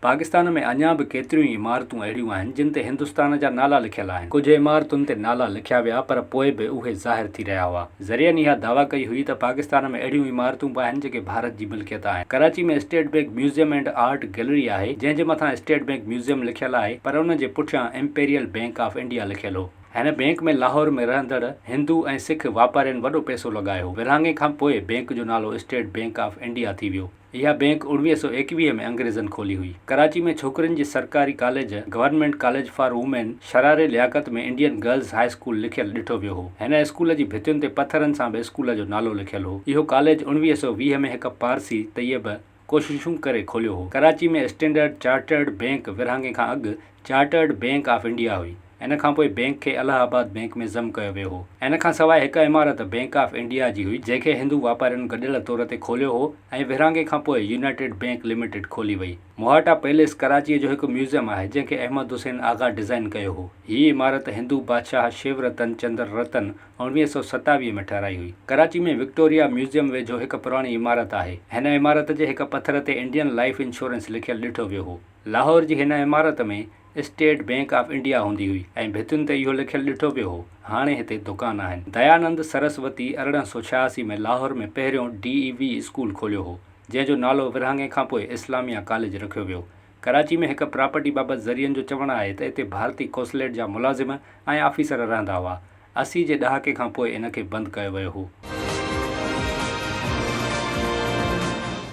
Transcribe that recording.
पाकिस्तान में अञा बि केतिरियूं ई इमारतूं अहिड़ियूं आहिनि जिन ते हिंदुस्तान जा नाला लिखियल आहिनि। कुझु इमारतुनि ते नाला लिखिया विया पर पोइ बि उहे ज़ाहिर थी रहिया हुआ। ज़रियनि इहा दावा कई हुई त पाकिस्तान में अहिड़ियूं इमारतूं बि आहिनि जेके भारत जी मिल्कियत आहिनि। कराची में state bank museum and art gallery आहे जंहिंजे मथां स्टेट बैंक म्यूज़ियम लिखियल आहे पर उन जे पुठियां इंपीरियल बैंक ऑफ इंडिया लिखियल हो। हिन बैंक में लाहौर में रहंदड़ हिंदू ऐं सिख वापारियुनि वॾो पैसो लॻायो। विरहाङे खां पोइ बैंक जो नालो स्टेट बैंक ऑफ इंडिया थी वियो। इहा बैंक 1921 में अंग्रेज़नि खोली हुई। कराची में छोकिरियुनि जी सरकारी college government college for women शरारे लियाकत में इंडियन गर्ल्स हाई स्कूल लिखियल ॾिठो वियो हो। हिन स्कूल जी भितियुनि ते पथरनि सां बि स्कूल जो नालो लिखियल हो। इहो कॉलेज 1920 में हिकु पारसी तैयब कोशिशूं करे खोलियो हो। कराची में स्टैंडर्ड चार्टर्ड बैंक विरहाङे खां अॻु चार्टर्ड बैंक ऑफ इंडिया हुई। इन खां पोइ बैंक खे इलाहाबाद बैंक में ज़म कयो वियो हो। इन खां सवाइ हिकु इमारत बैंक ऑफ इंडिया जी हुई जंहिंखे हिंदू वापारियुनि गॾियल तौर ते खोलियो हो ऐं विरहाङे खां पोइ यूनाइटेड बैंक लिमिटेड खोली वई। मोहाटा पैलेस कराचीअ जो हिकु म्यूज़ियम आहे जंहिंखे अहमद हुसैन आगा डिज़ाइन कयो हो। हीअ इमारत हिंदू बादशाह शिवरतन चंद्र रतन 1927 में ठाराई हुई। कराची में विक्टोरिया म्यूज़ियम वेझो हिकु पुराणी इमारत आहे। हिन इमारत जे हिकु पथर ते इंडियन लाइफ इंश्योरेंस लिखियल ॾिठो वियो हो। लाहौर जी हिन इमारत में स्टेट बैंक ऑफ इंडिया हूंदी हुई ऐं भितियुनि ते इहो लिखियल ॾिठो वियो हो। हाणे हिते दुकान आहिनि। दयानंद सरस्वती 1886 में लाहौर में पहिरियों DEV स्कूल खोलियो हो जंहिंजो नालो विरहाङे खां पोइ इस्लामिया कॉलेज रखियो वियो। कराची में हिकु प्रॉपर्टी बाबति ज़रियनि जो चवणु आहे त हिते भारतीय कौंसलेट जा मुलाज़िम ऐं ऑफिसर रहंदा हुआ। 80 जे ॾहाके खां पोइ इन खे बंदि कयो वियो हो।